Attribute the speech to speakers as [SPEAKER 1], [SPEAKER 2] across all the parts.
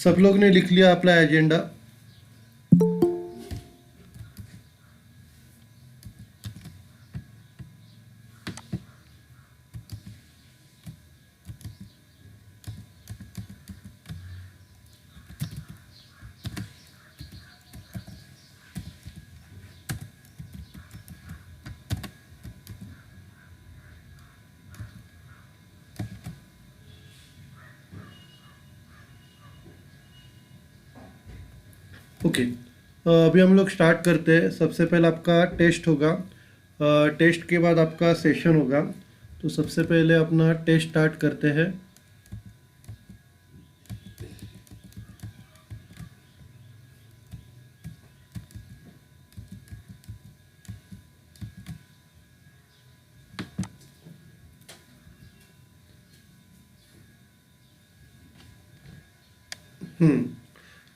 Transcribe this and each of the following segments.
[SPEAKER 1] सब लोग ने लिख लिया आपला एजेंडा? ओके, अभी हम लोग स्टार्ट करते हैं। सबसे पहले आपका टेस्ट होगा, टेस्ट के बाद आपका सेशन होगा। तो सबसे पहले अपना टेस्ट स्टार्ट करते हैं।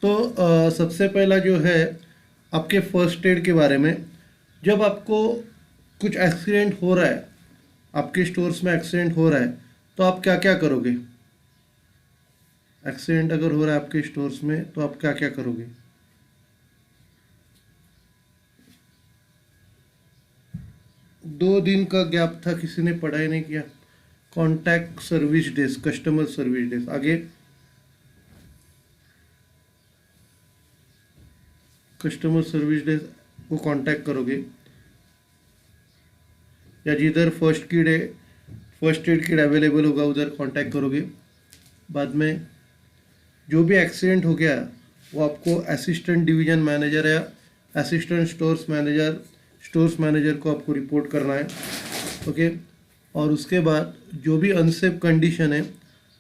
[SPEAKER 1] तो सबसे पहला जो है आपके फर्स्ट एड के बारे में। जब आपको कुछ एक्सीडेंट हो रहा है, आपके स्टोर्स में एक्सीडेंट हो रहा है, तो आप क्या क्या करोगे? एक्सीडेंट अगर हो रहा है आपके स्टोर्स में तो आप क्या क्या करोगे? 2 दिन का गैप था, किसी ने पढ़ाई नहीं किया। Contact service days, customer service days. आगे कस्टमर सर्विस डेज को कांटेक्ट करोगे, या जिधर फर्स्ट एड किट अवेलेबल होगा उधर कांटेक्ट करोगे। बाद में जो भी एक्सीडेंट हो गया वो आपको असिस्टेंट डिवीजन मैनेजर या असिस्टेंट स्टोर्स मैनेजर को आपको रिपोर्ट करना है। ओके, और उसके बाद जो भी अनसेफ कंडीशन है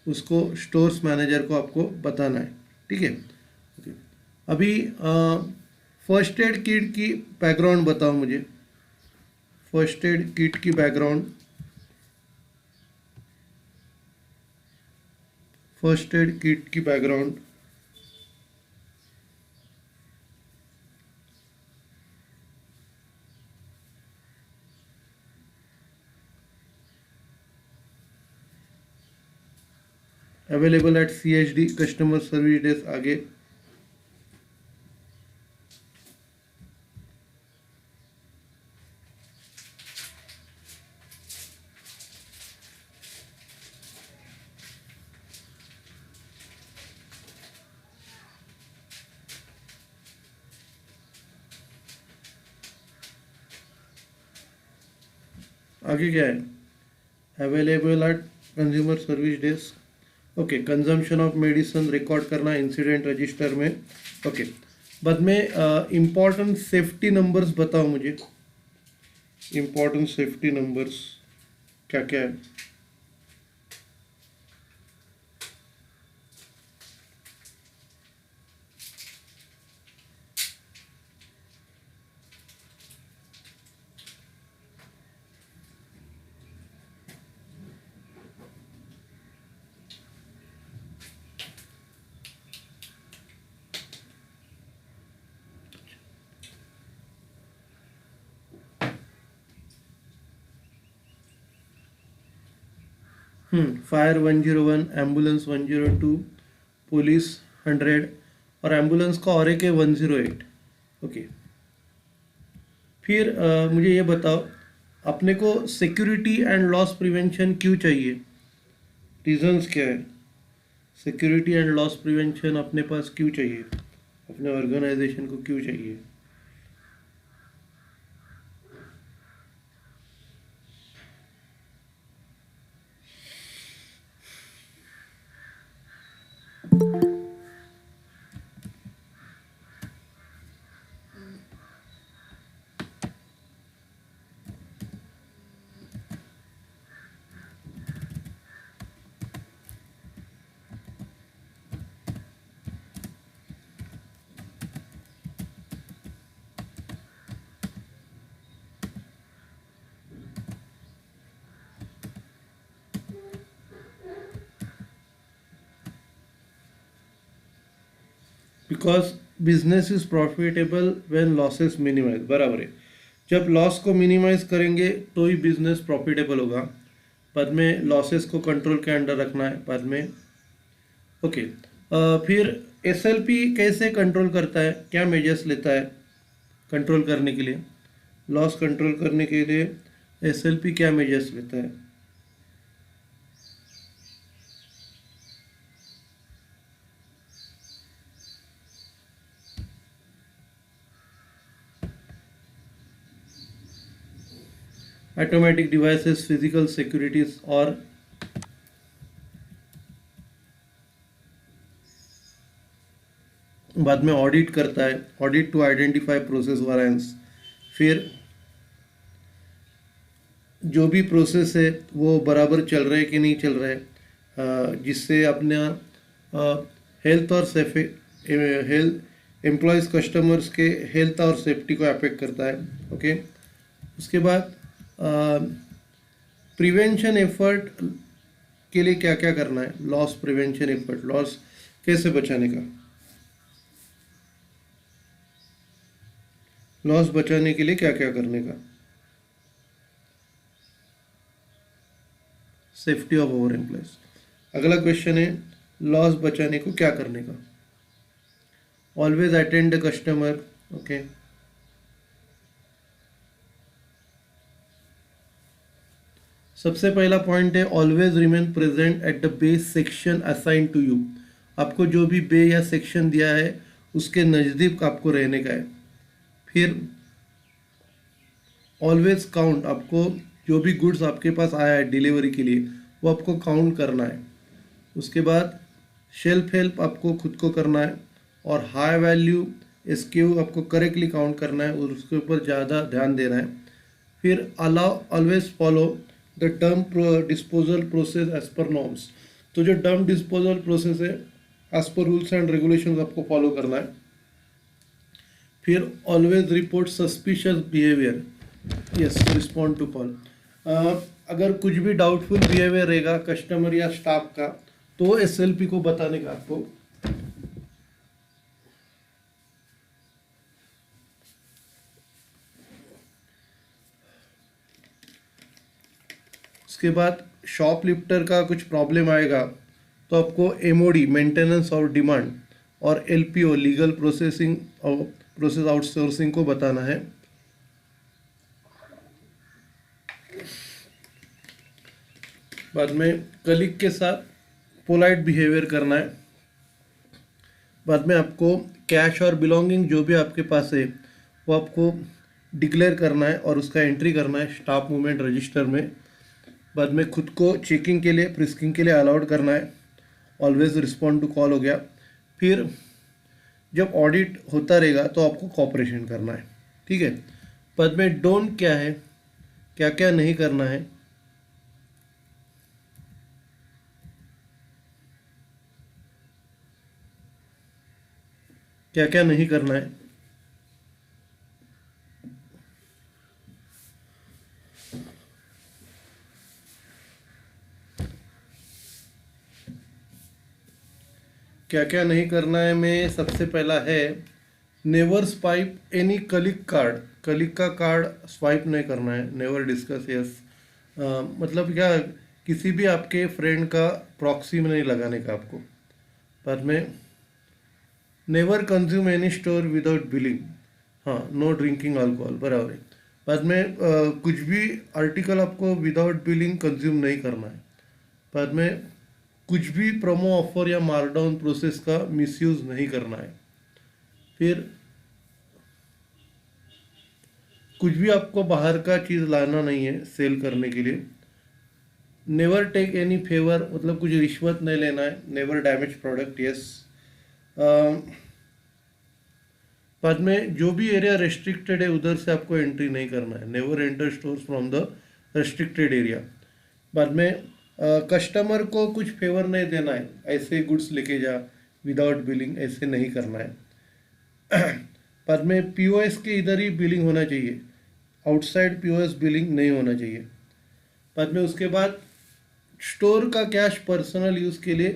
[SPEAKER 1] उसको स्टोर्स मैनेजर को आपको बताना है। ठीक है। ओके, अभी फर्स्ट एड किट की बैकग्राउंड बताओ मुझे। फर्स्ट एड किट की बैकग्राउंड, फर्स्ट एड किट की background. Available at CHD customer service desk. आगे आगे क्या है? Available at consumer service desk. Okay, consumption of medicine record करना इंसिडेंट रजिस्टर में। ओके, बाद में इम्पॉर्टेंट सेफ्टी नंबर्स बताओ मुझे। इम्पॉर्टेंट सेफ्टी नंबर्स क्या क्या है? फायर 101, एम्बुलेंस 102, पुलिस 100 और एम्बुलेंस का और एक है 108। ओके, फिर मुझे ये बताओ, अपने को सिक्योरिटी एंड लॉस प्रिवेंशन क्यों चाहिए? रीजंस क्या है? सिक्योरिटी एंड लॉस प्रिवेंशन अपने पास क्यों चाहिए? अपने ऑर्गेनाइजेशन को क्यों चाहिए? Because business is profitable when losses minimize. बराबर है, जब लॉस को मिनिमाइज करेंगे तो ही बिजनेस प्रॉफिटेबल होगा। बाद में लॉसेस को कंट्रोल के अंडर रखना है बाद में। ओके, फिर एसएलपी कैसे कंट्रोल करता है, क्या मेजर्स लेता है कंट्रोल करने के लिए, लॉस कंट्रोल करने के लिए एसएलपी क्या मेजर्स लेता है? ऑटोमेटिक डिवाइसेस, फिजिकल सिक्योरिटीज और बाद में ऑडिट करता है, audit to identify process variance. फिर जो भी प्रोसेस है वो बराबर चल रहा है कि नहीं चल रहा है, जिससे अपना हेल्थ और हेल्थ एम्प्लॉयज़ कस्टमर्स के हेल्थ और सेफ्टी को अफेक्ट करता है। ओके, उसके बाद प्रिवेंशन एफर्ट के लिए क्या क्या करना है, लॉस प्रिवेंशन एफर्ट, लॉस कैसे बचाने का, लॉस बचाने के लिए क्या क्या करने का, सेफ्टी ऑफ ओवर एम्प्लॉयज। अगला क्वेश्चन है लॉस बचाने को क्या करने का, always attend the customer. Okay, सबसे पहला पॉइंट है always remain present at the base section assign to you. आपको जो भी बे या सेक्शन दिया है उसके नज़दीक आपको रहने का है। फिर ऑलवेज काउंट, आपको जो भी गुड्स आपके पास आया है डिलीवरी के लिए वो आपको काउंट करना है। उसके बाद शेल्फ हेल्प आपको खुद को करना है और हाई वैल्यू एसक्यू आपको करेक्टली काउंट करना है और उसके ऊपर ज़्यादा ध्यान देना है। फिर allow always follow the dump disposal process as per norms. तो जो डंप डिस्पोजल प्रोसेस है as per rules and regulations आपको फॉलो करना है। फिर always report suspicious behaviour, yes respond to call. अगर कुछ भी डाउटफुल बिहेवियर रहेगा कस्टमर या स्टाफ का तो एसएलपी को बताने का आपको। उसके बाद शॉप लिफ्टर का कुछ प्रॉब्लम आएगा तो आपको एमओडी मेंटेनेंस और डिमांड और एलपीओ लीगल प्रोसेसिंग और प्रोसेस आउटसोर्सिंग को बताना है। बाद में कलीग के साथ पोलाइट बिहेवियर करना है। बाद में आपको कैश और बिलोंगिंग जो भी आपके पास है वो आपको डिक्लेयर करना है और उसका एंट्री करना है स्टाफ मूवमेंट रजिस्टर में। बाद में खुद को चेकिंग के लिए फ्रिस्किंग के लिए अलाउड करना है, ऑलवेज रिस्पॉन्ड टू कॉल हो गया। फिर जब ऑडिट होता रहेगा तो आपको कॉपरेशन करना है, ठीक है। बाद में डोंट क्या है, क्या क्या नहीं करना है, क्या क्या नहीं करना है। क्या क्या नहीं करना है में सबसे पहला है never swipe any colleague card, colleague का कार्ड स्वाइप नहीं करना है, नेवर डिस्कस यस। मतलब क्या, किसी भी आपके फ्रेंड का प्रॉक्सी में नहीं लगाने का आपको। बाद में never consume any store without billing, हाँ नो ड्रिंकिंग अल्कोहल बराबर है। बाद में कुछ भी आर्टिकल आपको विदाउट बिलिंग कंज्यूम नहीं करना है। बाद में कुछ भी प्रोमो ऑफर या मार्कडाउन प्रोसेस का मिसयूज नहीं करना है। फिर कुछ भी आपको बाहर का चीज़ लाना नहीं है सेल करने के लिए। नेवर टेक एनी फेवर, मतलब कुछ रिश्वत नहीं लेना है। Never damage product, yes. बाद में जो भी एरिया रेस्ट्रिक्टेड है उधर से आपको एंट्री नहीं करना है, never enter stores from the restricted area. बाद में कस्टमर को कुछ फेवर नहीं देना है, ऐसे गुड्स लेके जा विदाउट बिलिंग, ऐसे नहीं करना है। बाद में पीओएस के इधर ही बिलिंग होना चाहिए, आउटसाइड पीओएस बिलिंग नहीं होना चाहिए। बाद में उसके बाद स्टोर का कैश पर्सनल यूज़ के लिए,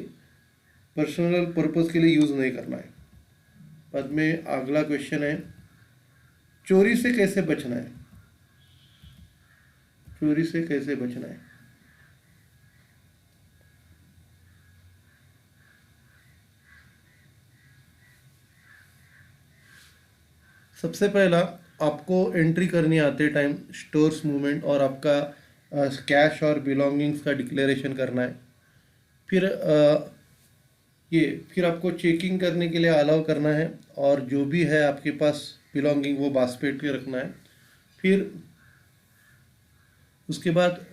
[SPEAKER 1] पर्सनल पर्पस के लिए यूज़ नहीं करना है। बाद में अगला क्वेश्चन है चोरी से कैसे बचना है, चोरी से कैसे बचना है। सबसे पहला आपको एंट्री करनी आते टाइम स्टोर्स मूवमेंट और आपका कैश और बिलोंगिंग्स का डिक्लेरेशन करना है। फिर फिर आपको चेकिंग करने के लिए अलाउ करना है और जो भी है आपके पास बिलोंगिंग वो बास्केट में रखना है। फिर उसके बाद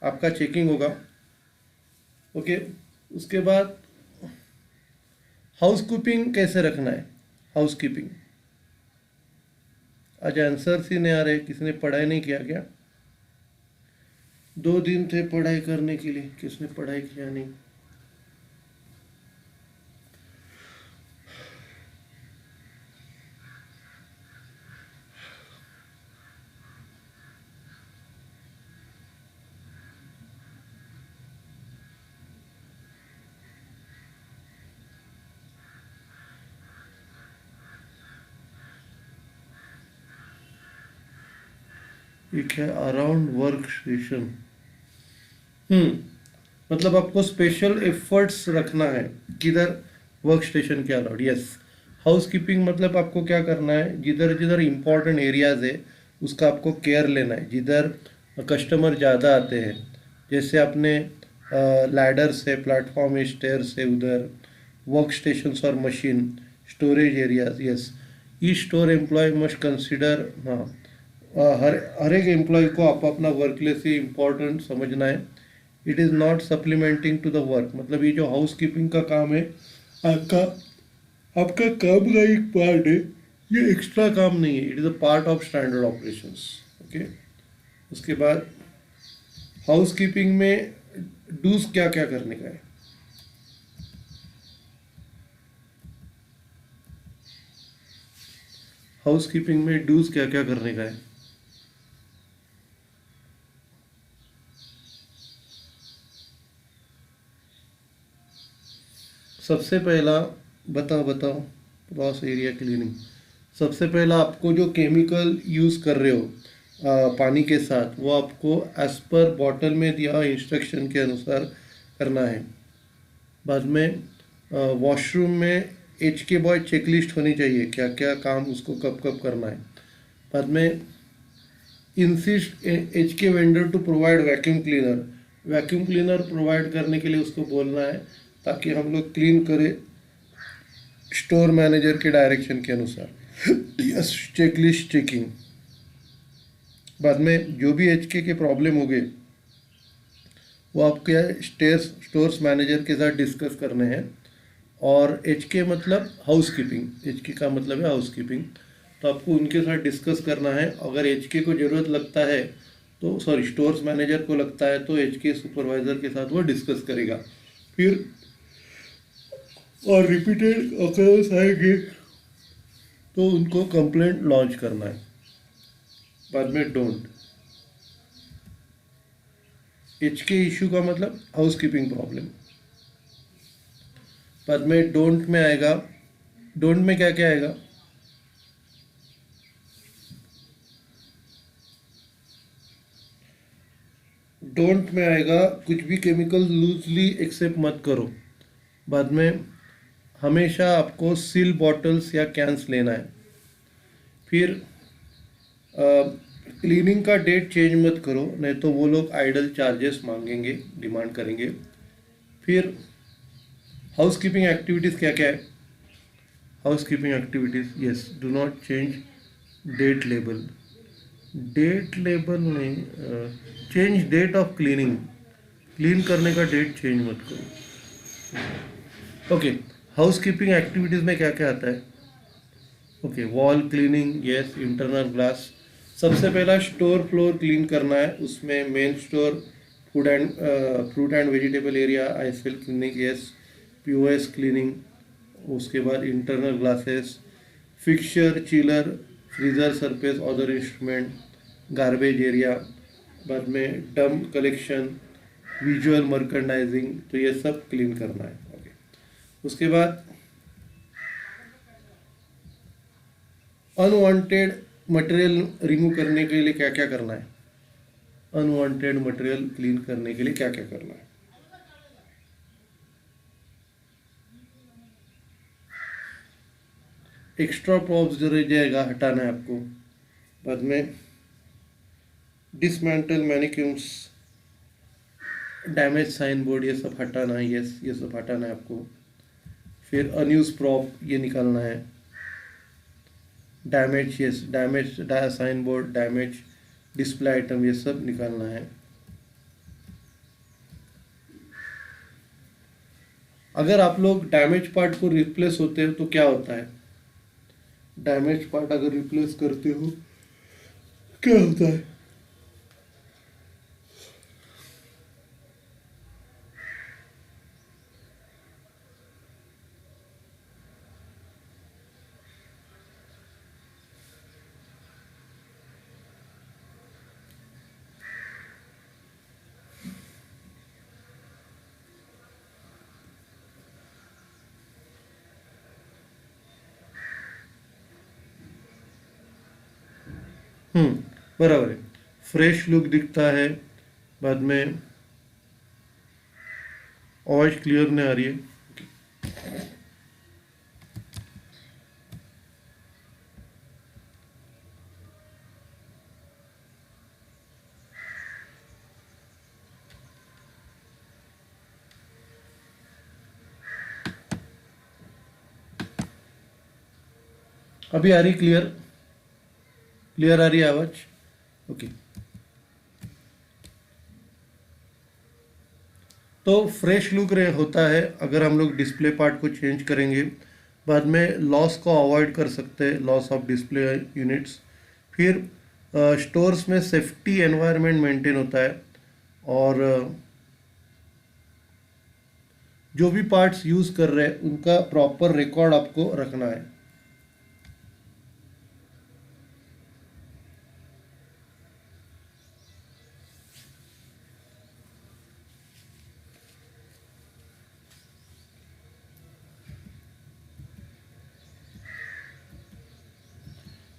[SPEAKER 1] आपका चेकिंग होगा। ओके, उसके बाद हाउसकीपिंग कैसे रखना है। हाउसकीपिंग आज आंसर्स ही नहीं आ रहे, किसने पढ़ाई नहीं किया क्या? 2 दिन थे पढ़ाई करने के लिए, किसने पढ़ाई किया नहीं? एक है अराउंड वर्क स्टेशन। मतलब आपको स्पेशल एफर्ट्स रखना है किधर? वर्क स्टेशन के अलाउड। यस, हाउसकीपिंग मतलब आपको क्या करना है, जिधर जिधर इम्पोर्टेंट एरियाज है उसका आपको केयर लेना है। जिधर कस्टमर ज़्यादा आते हैं, जैसे आपने लैडर्स है, प्लेटफॉर्म है, स्टेयर्स है, उधर वर्क स्टेशंस और machine storage areas. Yes, each store employ must consider. हाँ, हर एक एम्प्लॉय को आप अपना वर्क प्लेस ही इम्पोर्टेंट समझना है। It is not supplementing to the work. मतलब ये जो हाउस कीपिंग का काम है आपका आपका काम का एक पार्ट है, ये एक्स्ट्रा काम नहीं है। It is a part of standard operations. Okay, उसके बाद हाउस कीपिंग में डूज क्या क्या करने का है। हाउस कीपिंग में डूज क्या क्या करने का है? सबसे पहला बताओ बताओ, लॉस एरिया क्लीनिंग। सबसे पहला आपको जो केमिकल यूज़ कर रहे हो पानी के साथ, वो आपको एज पर बॉटल में दिया इंस्ट्रक्शन के अनुसार करना है। बाद में वॉशरूम में HK बॉय चेकलिस्ट होनी चाहिए, क्या क्या काम उसको कब कब करना है। बाद में insist HK vendor to provide vacuum cleaner. Vacuum cleaner provide करने के लिए उसको बोलना है ताकि हम लोग क्लीन करें स्टोर मैनेजर के डायरेक्शन के अनुसार। Yes, checklist checking. बाद में जो भी HK के प्रॉब्लम हो गए वो आपके स्टोर्स मैनेजर के साथ डिस्कस करने हैं। और HK मतलब हाउस कीपिंग, HK का मतलब है हाउस कीपिंग, तो आपको उनके साथ डिस्कस करना है। अगर HK को ज़रूरत लगता है तो स्टोर्स मैनेजर को लगता है तो HK सुपरवाइज़र के साथ वो डिस्कस करेगा। फिर और रिपीटेड अकर्स आएंगे तो उनको कंप्लेंट लॉन्च करना है। बाद में डोंट, HK इशू का मतलब हाउस कीपिंग प्रॉब्लम। बाद में डोंट में आएगा, डोंट में क्या क्या आएगा? डोंट में आएगा कुछ भी केमिकल लूजली एक्सेप्ट मत करो। बाद में हमेशा आपको सील बॉटल्स या कैंस लेना है। फिर क्लीनिंग का डेट चेंज मत करो, नहीं तो वो लोग आइडल चार्जेस मांगेंगे, डिमांड करेंगे। फिर हाउस कीपिंग एक्टिविटीज़ क्या क्या है? Housekeeping activities, yes, do not change date label. Date label नहीं, change date of cleaning. Clean करने का डेट चेंज मत करो। ओके, हाउस कीपिंग एक्टिविटीज़ में क्या क्या आता है? Okay, wall cleaning, yes, internal glass. सबसे पहला स्टोर फ्लोर क्लीन करना है, उसमें main store, fruit and vegetable area, ice fill cleaning, yes, POS cleaning. उसके बाद internal glasses, fixture, chiller, freezer surface, other instrument, garbage area. बाद में डंप कलेक्शन, विजुअल मर्केंडाइजिंग, तो ये सब क्लीन करना है। ओके, उसके बाद अनवांटेड मटेरियल रिमूव करने के लिए क्या क्या करना है? अनवांटेड मटेरियल क्लीन करने के लिए क्या क्या करना है? एक्स्ट्रा प्रॉप्स जो रह जाएगा हटाना है आपको। बाद में डिसमेंटल मैनिक्यूम्स, डैमेज साइन बोर्ड, ये सब हटाना है। यस, ये सब हटाना है आपको। फिर अनयूज प्रॉप ये निकालना है। Damage, yes, damage sign board, damage display item, ये सब निकालना है। अगर आप लोग डैमेज पार्ट को रिप्लेस होते हो तो क्या होता है? डैमेज पार्ट अगर रिप्लेस करते हो क्या होता है? बराबर है, फ्रेश लुक दिखता है। बाद में आवाज क्लियर नहीं आ रही है। अभी आ रही क्लियर? क्लियर आ रही है आवाज? ओके। तो फ्रेश लुक होता है अगर हम लोग डिस्प्ले पार्ट को चेंज करेंगे। बाद में लॉस को अवॉइड कर सकते हैं, लॉस ऑफ डिस्प्ले यूनिट्स। फिर स्टोर्स में सेफ्टी एनवायरनमेंट मेंटेन होता है। और जो भी पार्ट्स यूज़ कर रहे हैं उनका प्रॉपर रिकॉर्ड आपको रखना है।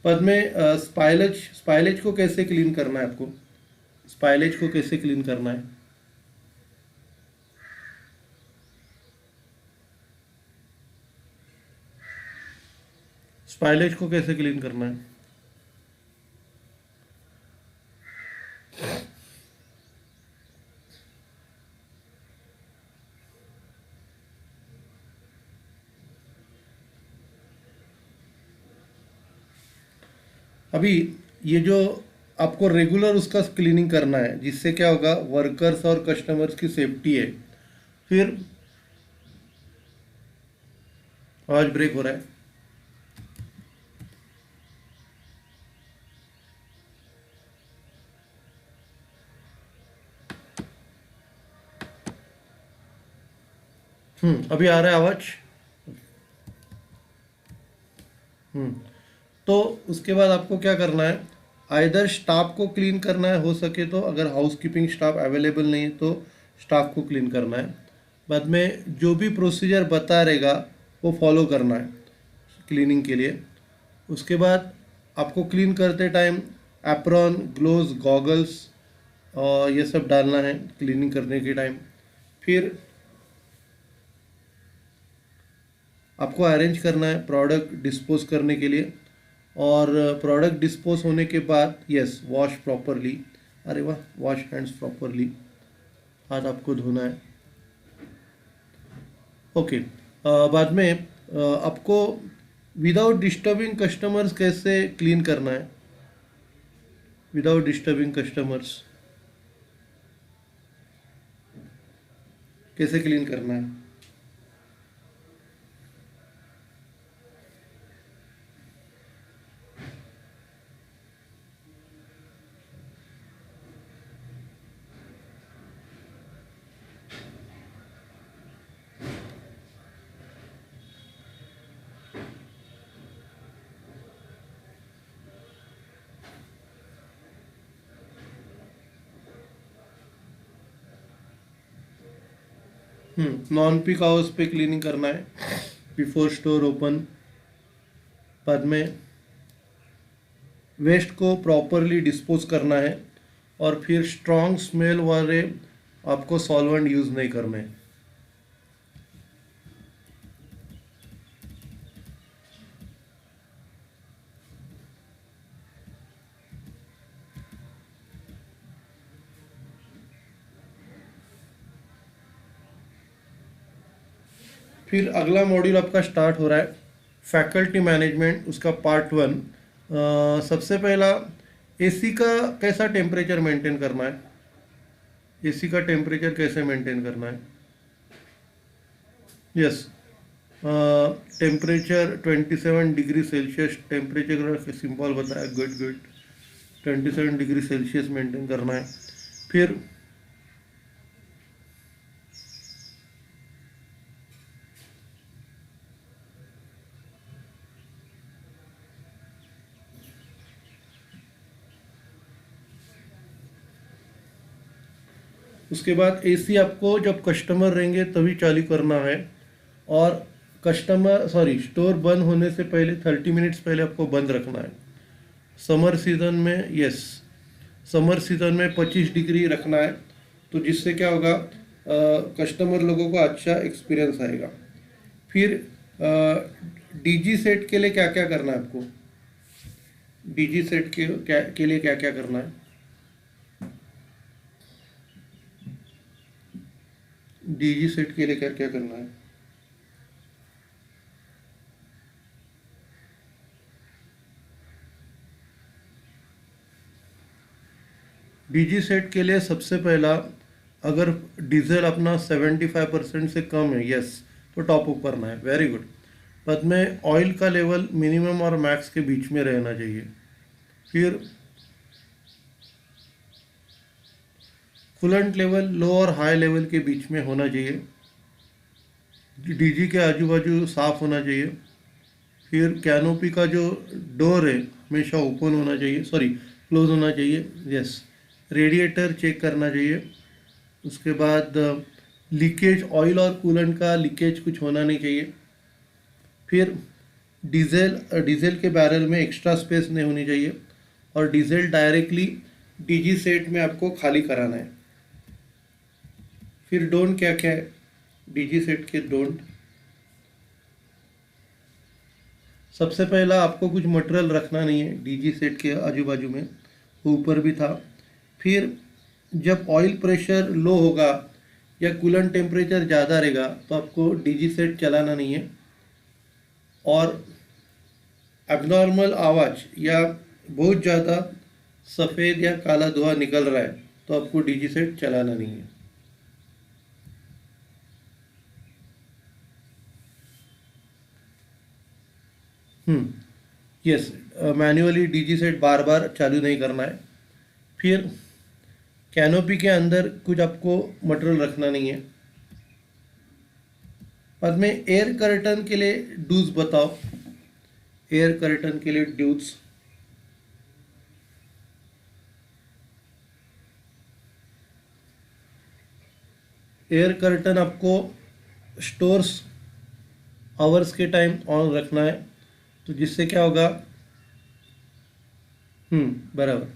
[SPEAKER 1] बाद में स्पाइलेज को कैसे क्लीन करना है आपको? स्पाइलेज को कैसे क्लीन करना है? स्पाइलेज को कैसे क्लीन करना है? अभी ये जो आपको रेगुलर उसका क्लीनिंग करना है, जिससे क्या होगा, वर्कर्स और कस्टमर्स की सेफ्टी है। फिर आवाज ब्रेक हो रहा है। अभी आ रहा है आवाज? हम्म तो उसके बाद आपको क्या करना है, आइदर स्टाफ को क्लीन करना है, हो सके तो। अगर हाउसकीपिंग स्टाफ अवेलेबल नहीं है तो स्टाफ को क्लीन करना है। बाद में जो भी प्रोसीजर बता रहेगा वो फॉलो करना है क्लीनिंग के लिए। उसके बाद आपको क्लीन करते टाइम एप्रॉन, ग्लोव्स, गॉगल्स और ये सब डालना है क्लीनिंग करने के टाइम। फिर आपको अरेंज करना है प्रोडक्ट डिस्पोज करने के लिए। और प्रोडक्ट डिस्पोज होने के बाद यस, वॉश प्रॉपरली। अरे वाह, वॉश हैंड्स प्रॉपरली, हाथ आपको धोना है। ओके। बाद में आपको विदाउट डिस्टर्बिंग कस्टमर्स कैसे क्लीन करना है? विदाउट डिस्टर्बिंग कस्टमर्स कैसे क्लीन करना है? नॉन पीक आवर्स पे क्लीनिंग करना है बिफोर स्टोर ओपन। बाद में वेस्ट को प्रॉपरली डिस्पोज करना है। और फिर स्ट्रॉन्ग स्मेल वाले आपको सॉल्वेंट यूज़ नहीं करने हैं। फिर अगला मॉड्यूल आपका स्टार्ट हो रहा है फैकल्टी मैनेजमेंट, उसका पार्ट 1। सबसे पहला एसी का कैसा टेम्परेचर मेंटेन करना है, एसी का टेम्परेचर कैसे मेंटेन करना है। Yes, temperature 27 degree Celsius temperature का सिंबल बताया, good good, 27 degree Celsius maintain करना है। फिर उसके बाद एसी आपको जब कस्टमर रहेंगे तभी चालू करना है, और स्टोर बंद होने से पहले 30 मिनट्स पहले आपको बंद रखना है। समर सीज़न में, यस, समर सीज़न में 25 डिग्री रखना है, तो जिससे क्या होगा, कस्टमर लोगों को अच्छा एक्सपीरियंस आएगा। फिर डीजी सेट के लिए क्या क्या करना है आपको, डीजी सेट के लिए क्या क्या करना है। डीजी सेट के लिए क्या क्या करना है। डीजी सेट के लिए सबसे पहला, अगर डीजल अपना 75% से कम है, यस, तो टॉप अप करना है, वेरी गुड। बाद में ऑयल का लेवल मिनिमम और मैक्स के बीच में रहना चाहिए। फिर कूलेंट लेवल लो और हाई लेवल के बीच में होना चाहिए। डीजी के आजू बाजू साफ होना चाहिए। फिर कैनोपी का जो डोर है हमेशा ओपन होना चाहिए, सॉरी क्लोज होना चाहिए, यस। रेडिएटर चेक करना चाहिए। उसके बाद लीकेज, ऑयल और कूलेंट का लीकेज कुछ होना नहीं चाहिए। फिर डीजल के बैरल में एक्स्ट्रा स्पेस नहीं होनी चाहिए, और डीजल डायरेक्टली डीजी सेट में आपको खाली कराना है। फिर डोंट क्या क्या है डीजी सेट के डोंट। सबसे पहला, आपको कुछ मटेरियल रखना नहीं है डीजी सेट के आजू बाजू में, ऊपर भी था। फिर जब ऑयल प्रेशर लो होगा या कूलेंट टेम्परेचर ज़्यादा रहेगा तो आपको डीजी सेट चलाना नहीं है। और एबनॉर्मल आवाज़ या बहुत ज़्यादा सफ़ेद या काला धुआं निकल रहा है तो आपको डीजी सेट चलाना नहीं है। यस, मैन्युअली डीजी सेट बार बार चालू नहीं करना है। फिर कैनोपी के अंदर कुछ आपको मटेरियल रखना नहीं है। बाद में एयर कर्टन के लिए डूज बताओ, एयर कर्टन के लिए ड्यूज। एयर कर्टन आपको स्टोर्स आवर्स के टाइम ऑन रखना है, तो जिससे क्या होगा, बराबर।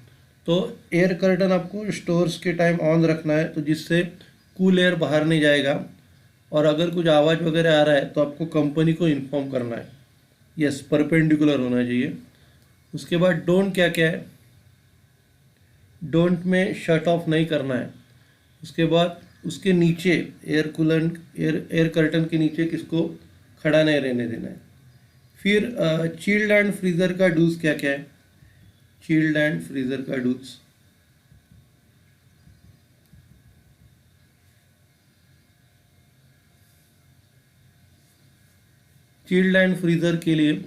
[SPEAKER 1] तो एयर कर्टन आपको स्टोर्स के ऑन ऑन रखना है, तो जिससे कूल एयर बाहर नहीं जाएगा। और अगर कुछ आवाज़ वगैरह आ रहा है तो आपको कंपनी को इन्फॉर्म करना है। यस, परपेंडिकुलर होना चाहिए। उसके बाद डोंट क्या क्या है, डोंट में शट ऑफ नहीं करना है। उसके बाद उसके नीचे एयर कर्टन के नीचे किसको खड़ा नहीं रहने देना है। फिर चिल्ड एंड फ्रीज़र का डूज क्या क्या है, चिल्ड एंड फ्रीज़र का डूज। चिल्ड एंड फ्रीज़र के लिए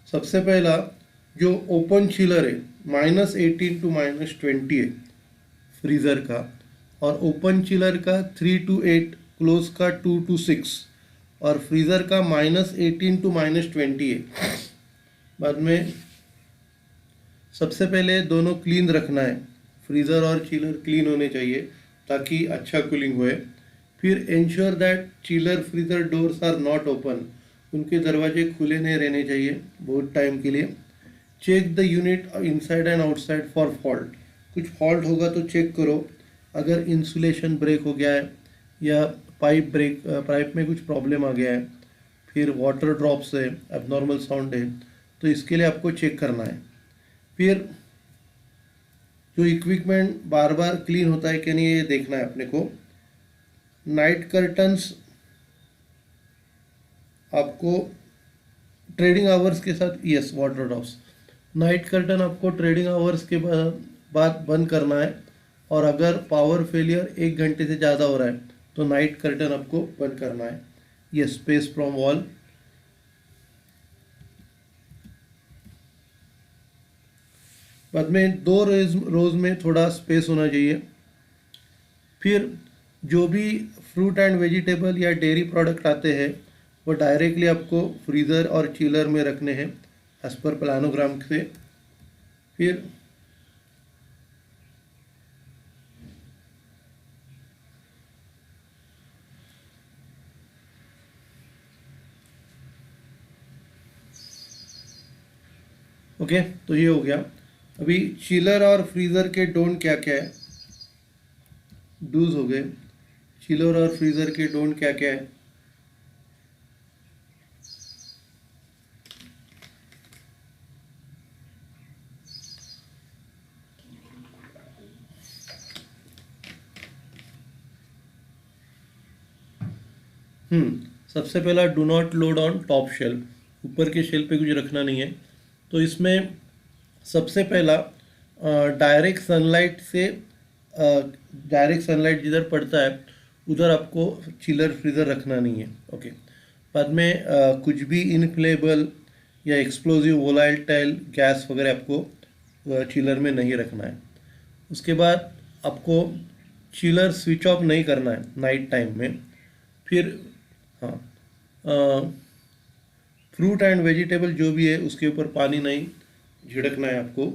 [SPEAKER 1] सबसे पहला जो ओपन चिलर है -18 to -20 है फ्रीज़र का, और ओपन चिलर का 3 to 8, क्लोज का 2 to 6, और फ्रीज़र का -18 to -20 है। बाद में सबसे पहले दोनों क्लीन रखना है, फ्रीज़र और चिलर क्लीन होने चाहिए ताकि अच्छा कूलिंग होए। फिर ensure that chiller freezer doors are not open, उनके दरवाजे खुले नहीं रहने चाहिए बहुत टाइम के लिए। Check the unit inside and outside for fault, कुछ फॉल्ट होगा तो चेक करो। अगर इंसुलेशन ब्रेक हो गया है या पाइप में कुछ प्रॉब्लम आ गया है, फिर वाटर ड्रॉप्स है, एबनॉर्मल साउंड है, तो इसके लिए आपको चेक करना है। फिर जो इक्विपमेंट बार बार क्लीन होता है कि नहीं ये देखना है अपने को। नाइट कर्टन्स आपको ट्रेडिंग आवर्स के साथ, yes water drops, night curtain आपको ट्रेडिंग आवर्स के बाद बंद करना है। और अगर पावर फेलियर 1 घंटे से ज़्यादा हो रहा है तो नाइट कर्टन आपको बंद करना है। ये स्पेस फ्रॉम वॉल। बाद में 2 रोज में थोड़ा स्पेस होना चाहिए। फिर जो भी फ्रूट एंड वेजिटेबल या डेयरी प्रोडक्ट आते हैं वो डायरेक्टली आपको फ्रीज़र और चिलर में रखने हैं एज पर प्लानोग्राम से। फिर ओके, तो ये हो गया। अभी चिलर और फ्रीज़र के डोंट क्या क्या है, डूज हो गए। चिलर और फ्रीज़र के डोंट क्या क्या है। सबसे पहला, do not load on top shelf, ऊपर के शेल्फ पे कुछ रखना नहीं है। तो इसमें सबसे पहला, डायरेक्ट सनलाइट जिधर पड़ता है उधर आपको चिलर फ्रीज़र रखना नहीं है। ओके। बाद में कुछ भी इनफ्लेबल या एक्सप्लोजिव वोलाटाइल गैस वगैरह आपको चिलर में नहीं रखना है। उसके बाद आपको चिलर स्विच ऑफ नहीं करना है नाइट टाइम में। फिर हाँ, फ्रूट एंड वेजिटेबल जो भी है उसके ऊपर पानी नहीं झिड़कना है आपको।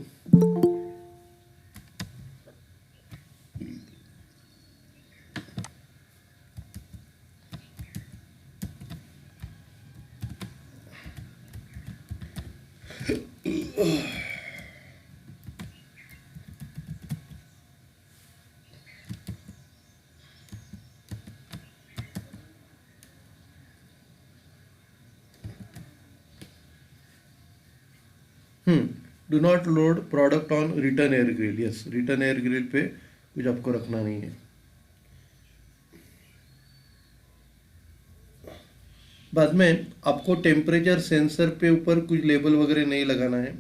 [SPEAKER 1] Do not load product on return air grill, yes return air grill पे कुछ आपको रखना नहीं है। बाद में आपको टेम्परेचर सेंसर पे ऊपर कुछ लेबल वगैरह नहीं लगाना है।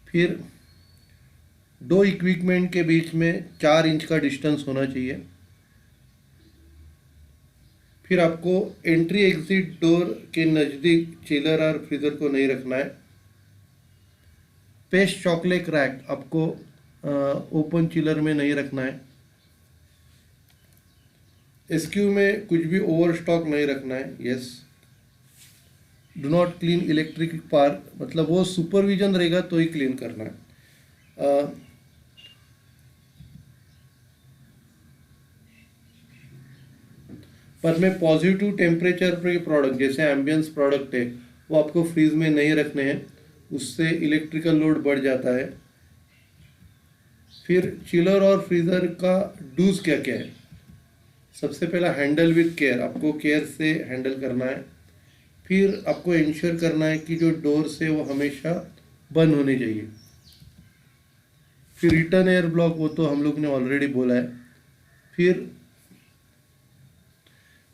[SPEAKER 1] फिर दो इक्विपमेंट के बीच में 4 इंच का डिस्टेंस होना चाहिए। फिर आपको एंट्री एग्जिट डोर के नज़दीक चिलर और फ्रीजर को नहीं रखना है। पेस्ट चॉकलेट रैक आपको ओपन चिलर में नहीं रखना है। एसक्यू में कुछ भी ओवर स्टॉक नहीं रखना है। Yes. Do not clean electric park, मतलब वो सुपरविजन रहेगा तो ही क्लीन करना है। पर में पॉजिटिव टेम्परेचर पे प्रोडक्ट जैसे एम्बियंस प्रोडक्ट है वो आपको फ्रीज में नहीं रखने हैं, उससे इलेक्ट्रिकल लोड बढ़ जाता है। फिर चिलर और फ्रीज़र का डूज क्या क्या है। सबसे पहला, हैंडल विथ केयर, आपको केयर से हैंडल करना है। फिर आपको इंश्योर करना है कि जो डोर्स है वो हमेशा बंद होने चाहिए। फिर रिटर्न एयर ब्लॉक, वो तो हम लोग ने ऑलरेडी बोला है। फिर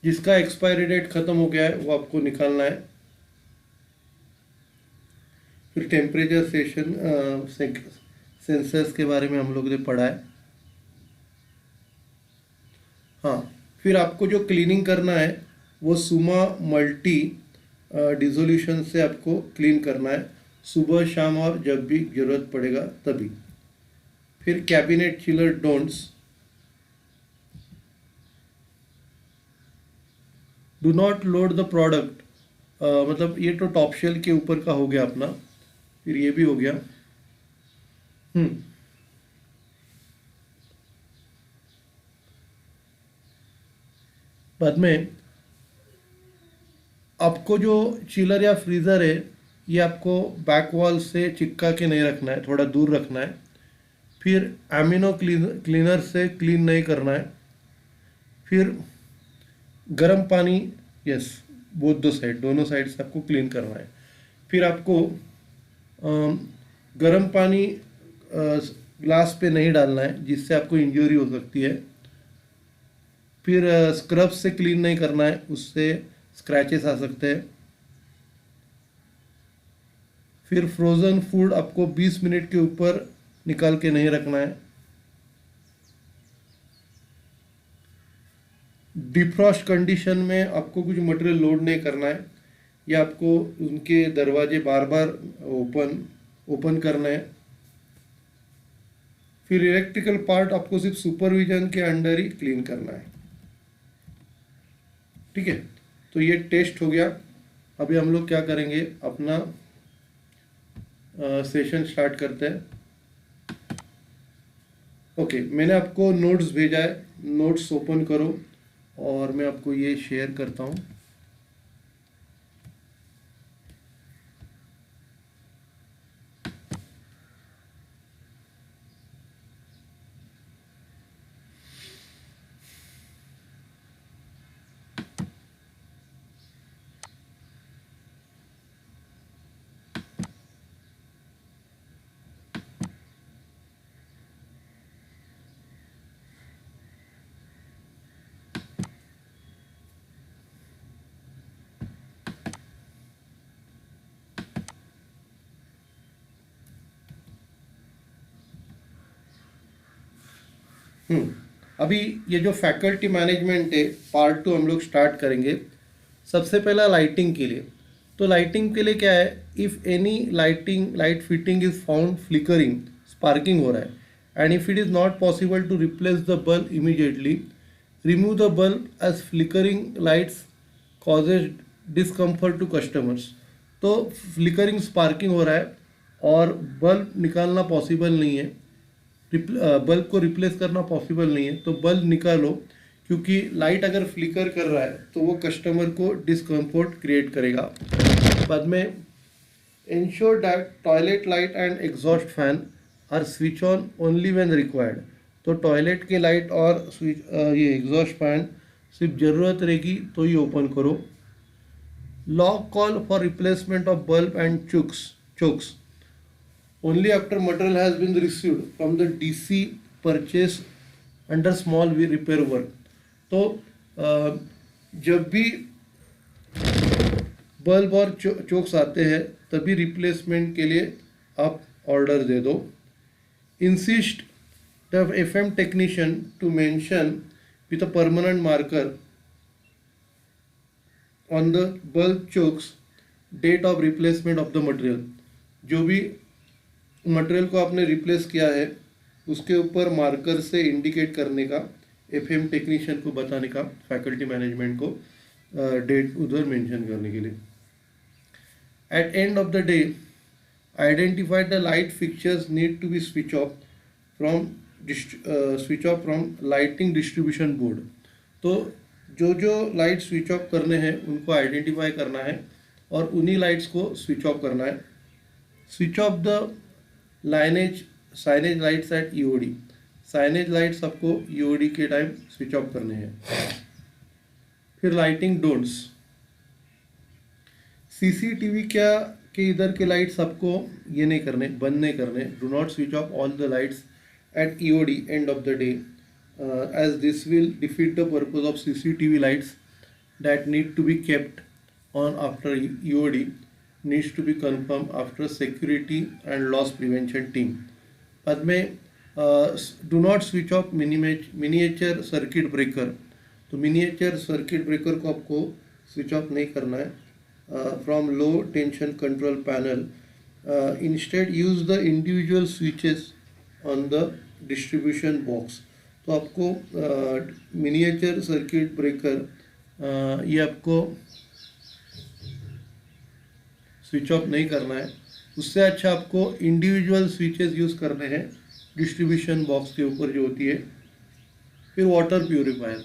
[SPEAKER 1] जिसका एक्सपायरी डेट ख़त्म हो गया है वो आपको निकालना है। फिर टेम्परेचर सेंसर्स के बारे में हम लोग ने पढ़ा है। हाँ, फिर आपको जो क्लीनिंग करना है वो सुमा मल्टी डिसोल्यूशन से आपको क्लीन करना है, सुबह शाम और जब भी ज़रूरत पड़ेगा तभी। फिर cabinet chiller don'ts, do not load the product, मतलब ये तो टॉप शेल के ऊपर का हो गया अपना। फिर ये भी हो गया। बाद में आपको जो चिलर या फ्रीज़र है ये आपको बैक वॉल से चिपका के नहीं रखना है, थोड़ा दूर रखना है। फिर एमिनो क्लीनर से क्लीन नहीं करना है। फिर गर्म पानी, यस, बोथ दो साइड, दोनों साइड से आपको क्लीन करना है। फिर आपको गर्म पानी ग्लास पे नहीं डालना है, जिससे आपको इंजरी हो सकती है। फिर स्क्रब से क्लीन नहीं करना है, उससे स्क्रैचेस आ सकते हैं। फिर फ्रोज़न फूड आपको 20 मिनट के ऊपर निकाल के नहीं रखना है। डिफ्रॉस्ट कंडीशन में आपको कुछ मटेरियल लोड नहीं करना है, या आपको उनके दरवाजे बार बार ओपन करना है। फिर इलेक्ट्रिकल पार्ट आपको सिर्फ सुपरविजन के अंडर ही क्लीन करना है। ठीक है, तो ये टेस्ट हो गया। अभी हम लोग क्या करेंगे, अपना सेशन स्टार्ट करते हैं। ओके, मैंने आपको नोट्स भेजा है, नोट्स ओपन करो और मैं आपको ये शेयर करता हूँ। अभी ये जो फैकल्टी मैनेजमेंट है, पार्ट 2 हम लोग स्टार्ट करेंगे। सबसे पहला लाइटिंग के लिए, तो लाइटिंग के लिए क्या है, if any light fitting is found flickering, sparking हो रहा है, and if it is not possible to replace the bulb immediately, remove the bulb as flickering lights causes discomfort to customers. तो फ्लिकरिंग स्पार्किंग हो रहा है और bulb निकालना possible नहीं है, बल्ब को रिप्लेस करना पॉसिबल नहीं है, तो बल्ब निकालो, क्योंकि लाइट अगर फ्लिकर कर रहा है तो वो कस्टमर को डिस्कम्फर्ट क्रिएट करेगा। बाद में ensure that toilet light and exhaust fan are switch on only when required. तो टॉयलेट के लाइट और ये एग्जॉस्ट फैन सिर्फ ज़रूरत रहेगी तो ही ओपन करो। Log call for replacement of bulb and chokes only after material has been received from the DC purchase under small repair work। तो जब भी बल्ब और चोक्स आते हैं तभी रिप्लेसमेंट के लिए आप ऑर्डर दे दो। Insist the FM technician to mention with a permanent marker on the bulb chokes date of replacement of the material. जो भी मटेरियल को आपने रिप्लेस किया है उसके ऊपर मार्कर से इंडिकेट करने का, FM टेक्नीशियन को बताने का, फैकल्टी मैनेजमेंट को डेट उधर मेंशन करने के लिए। At end of the day identify the light fixtures need to be switch off from lighting distribution board. तो जो लाइट स्विच ऑफ करने हैं उनको आइडेंटिफाई करना है और उन्हीं लाइट्स को स्विच ऑफ करना है। Switch off the signage lights at EOD। Signage lights आपको EOD के टाइम स्विच ऑफ करने हैं। फिर लाइटिंग डोंट्स, CCTV के इधर के लाइट्स आपको ये नहीं करने, बंद नहीं करने। Do not switch off all the lights at EOD end of the day, as this will defeat the purpose of CCTV lights that need to be kept on after EOD needs to be confirmed after security and loss prevention team। बाद में do not switch off miniature circuit breaker। तो miniature circuit breaker को आपको switch off नहीं करना है from low tension control panel। instead use the individual switches on the distribution box। तो आपको miniature circuit breaker ये आपको स्विच ऑफ नहीं करना है, उससे अच्छा आपको इंडिविजुअल स्विचेस यूज़ करने हैं डिस्ट्रीब्यूशन बॉक्स के ऊपर जो होती है। फिर water purifier,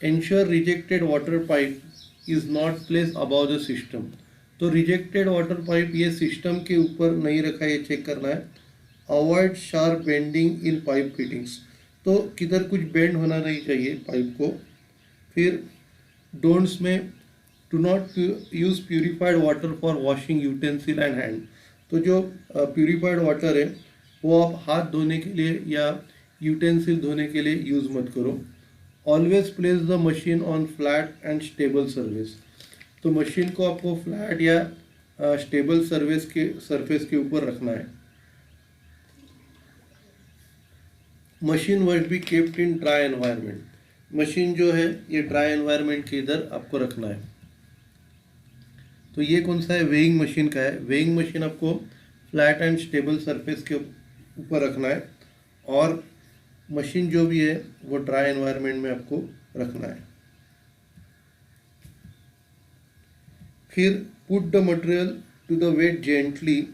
[SPEAKER 1] ensure rejected water pipe is not place about the system. तो रिजेक्टेड वाटर पाइप ये सिस्टम के ऊपर नहीं रखा है, ये चेक करना है। अवॉइड शार्प बेंडिंग इन पाइप फिटिंग्स, तो किधर कुछ बेंड होना नहीं चाहिए पाइप को। फिर डोंट्स में do not use purified water for washing utensil and hand. तो जो प्यूरिफाइड वाटर है वो आप हाथ धोने के लिए या यूटेंसिल धोने के लिए यूज़ मत करो। Always place the machine on flat and stable service, तो मशीन को आपको फ्लैट या स्टेबल सरफेस के ऊपर रखना है। Machine must be kept in dry environment, machine जो है ये ड्राई एनवायरनमेंट के इधर आपको रखना है। तो ये कौन सा है, वेइंग मशीन का है। वेइंग मशीन आपको फ्लैट एंड स्टेबल सरफेस के ऊपर रखना है, और मशीन जो भी है वो ड्राई एनवायरनमेंट में आपको रखना है। फिर put the material to the weight gently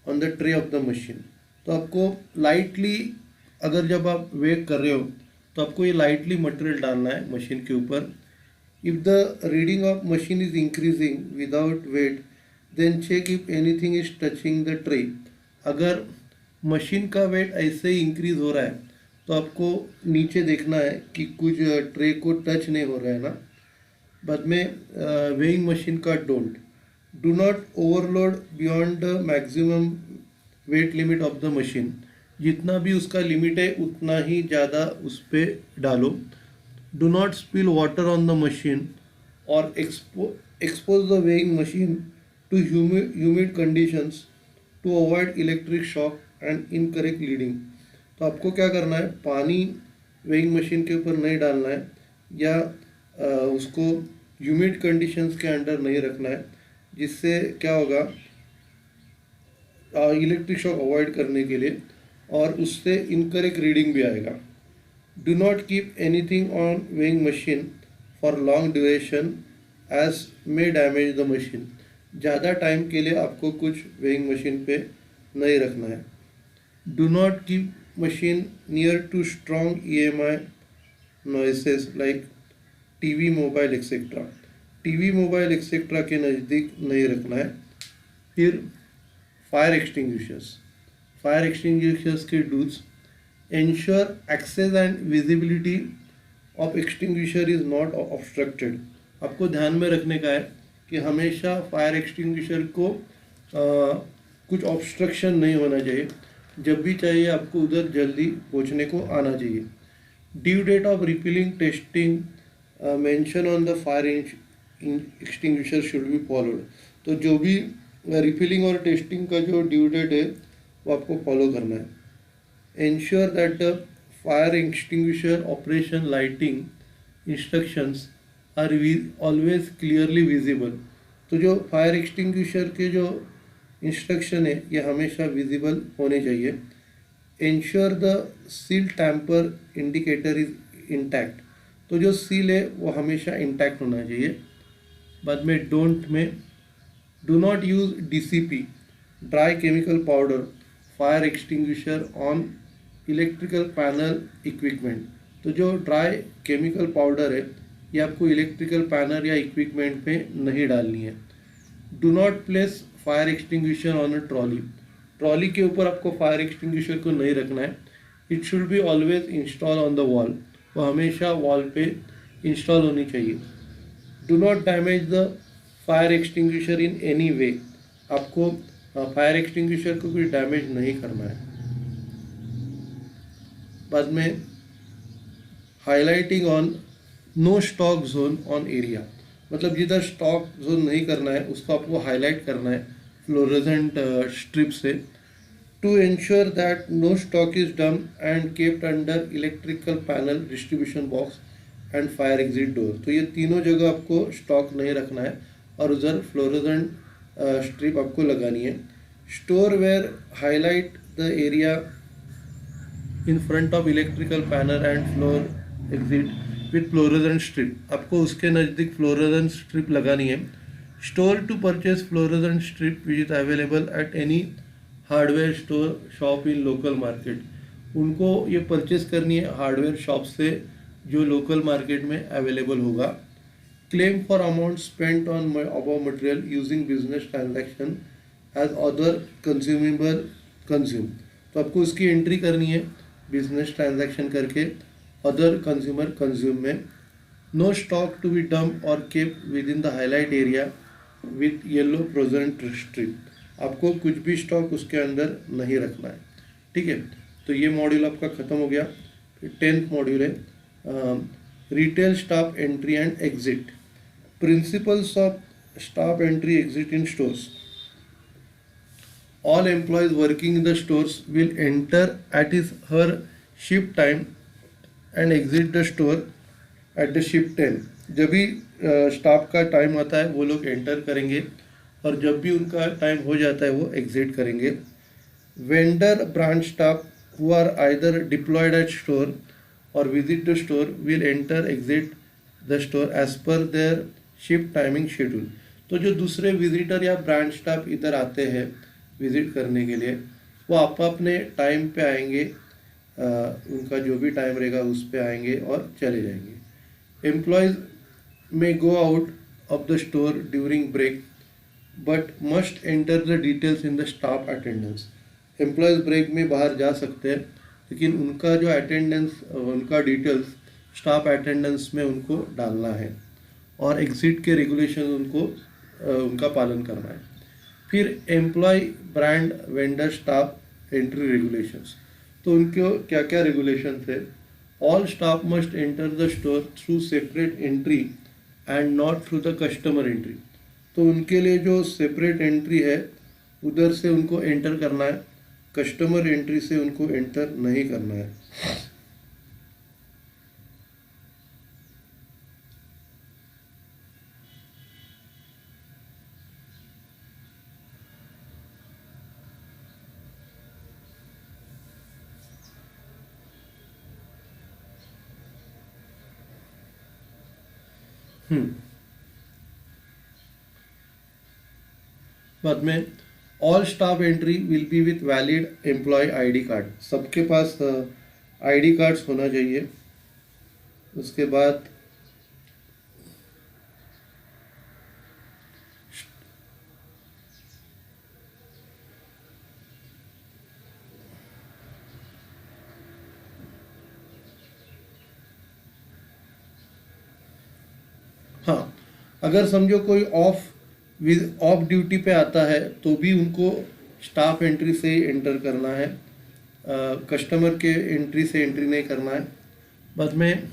[SPEAKER 1] on the tray of the machine, तो आपको लाइटली, अगर जब आप वेट कर रहे हो तो आपको ये लाइटली मटेरियल डालना है मशीन के ऊपर। If the reading of machine is increasing without weight then check if anything is touching the tray. अगर मशीन का वेट ऐसे ही इंक्रीज हो रहा है तो आपको नीचे देखना है कि कुछ ट्रे को टच नहीं हो रहा है ना। बाद में वेइंग मशीन का do not overload beyond the maximum weight limit of the machine, जितना भी उसका लिमिट है उतना ही ज़्यादा उस पर डालो। Do not spill water on the machine और expose the weighing machine to humid conditions to avoid electric shock and incorrect leading. तो आपको क्या करना है, पानी वेइंग मशीन के ऊपर नहीं डालना है या उसको ह्यूमिड कंडीशंस के अंडर नहीं रखना है, जिससे क्या होगा, इलेक्ट्रिक शॉक अवॉइड करने के लिए, और उससे इनकरेक्ट रीडिंग भी आएगा। Do not keep anything on weighing machine for long duration as may damage the machine, ज़्यादा टाइम के लिए आपको कुछ वेइंग मशीन पे नहीं रखना है। Do not keep machine near to strong EMI noises like TV, mobile etcetera, TV, mobile etcetera के नज़दीक नहीं रखना है। फिर फायर एक्सटिंग्विशर्स के do's, ensure access and visibility of extinguisher is not obstructed. आपको ध्यान में रखने का है कि हमेशा फायर एक्सटिंग्विशर को कुछ ऑब्स्ट्रक्शन नहीं होना चाहिए, जब भी चाहिए आपको उधर जल्दी पहुंचने को आना चाहिए। Due date of refilling testing mention on the fire extinguisher should be followed, तो जो भी रिफिलिंग और टेस्टिंग का जो ड्यू डेट है वो आपको फॉलो करना है। Ensure that the fire extinguisher operation lighting instructions are always clearly visible, तो जो फायर एक्सटिंग्विशर के जो इंस्ट्रक्शन है ये हमेशा विजिबल होने चाहिए। Ensure the seal tamper indicator is intact, तो जो सील है वो हमेशा इंटैक्ट होना चाहिए। बाद में डोंट में do not use DCP, dry chemical powder, fire extinguisher on electrical panel equipment, तो जो ड्राई केमिकल पाउडर है ये आपको इलेक्ट्रिकल पैनल या इक्विपमेंट पे नहीं डालनी है। Do not place fire extinguisher on a trolley के ऊपर आपको फायर एक्सटिंग्विशर को नहीं रखना है। It should be always install on the wall, वो हमेशा वॉल पे इंस्टॉल होनी चाहिए। Do not damage the fire extinguisher in any way, आपको फायर एक्सटिंग्विशर को कोई डैमेज नहीं करना है। बाद में highlighting on no stock zone on area, मतलब जिधर स्टॉक जोन नहीं करना है उसको आपको हाईलाइट करना है फ्लोरेसेंट स्ट्रिप से। To ensure that no stock is dump and kept under electrical panel, distribution box and fire exit door, तो ये तीनों जगह आपको स्टॉक नहीं रखना है और उधर फ्लोरेसेंट स्ट्रिप आपको लगानी है। Store where highlight the area in front of electrical panel and floor exit with fluorescent strip, आपको उसके नज़दीक फ्लोरेसेंट स्ट्रिप लगानी है। Store to purchase fluorescent strip which is available at any hardware store shop in local market, उनको ये purchase करनी है hardware shop से जो लोकल मार्केट में अवेलेबल होगा। claim for amount spent on above material using business transaction as other consumable consume। तो आपको उसकी एंट्री करनी है बिजनेस ट्रांजैक्शन करके अदर कंज्यूमर कंज्यूम में। No stock to be dump और kept within the highlight area with yellow present strip. आपको कुछ भी स्टॉक उसके अंदर नहीं रखना है, ठीक है। तो ये मॉड्यूल आपका ख़त्म हो गया। फिर 10th मॉड्यूल है retail staff entry and exit. Principles of staff entry exit in stores. All employees working in the stores will enter at his her shift time and exit the store at the shift 10। जब भी staff का time आता है वो लोग enter करेंगे और जब भी उनका टाइम हो जाता है वो एग्जिट करेंगे। Vendor branch staff who are either deployed at store और visit the store will enter exit the store as per their shift timing schedule. तो जो दूसरे विजिटर या ब्रांच स्टाफ इधर आते हैं विज़िट करने के लिए वो आप अपने टाइम पे आएंगे, उनका जो भी टाइम रहेगा उस पे आएंगे और चले जाएंगे। Employees may go out of the store during break but must enter the details in the staff attendance. Employees break में बाहर जा सकते हैं लेकिन उनका जो अटेंडेंस उनका डिटेल्स स्टाफ अटेंडेंस में उनको डालना है और एग्जिट के रेगुलेशन उनको उनका पालन करना है। फिर employee brand vendor staff entry regulations. तो उनके क्या क्या रेगुलेशंस है। All staff must enter the store through separate entry and not through the customer entry. तो उनके लिए जो सेपरेट एंट्री है उधर से उनको एंटर करना है, कस्टमर एंट्री से उनको एंटर नहीं करना है। बाद में all staff entry will be with valid employee ID card. सबके पास आईडी कार्ड्स होना चाहिए। उसके बाद हाँ, अगर समझो कोई ऑफ ड्यूटी पे आता है तो भी उनको स्टाफ एंट्री से ही एंटर करना है, कस्टमर के एंट्री से एंट्री नहीं करना है। बाद में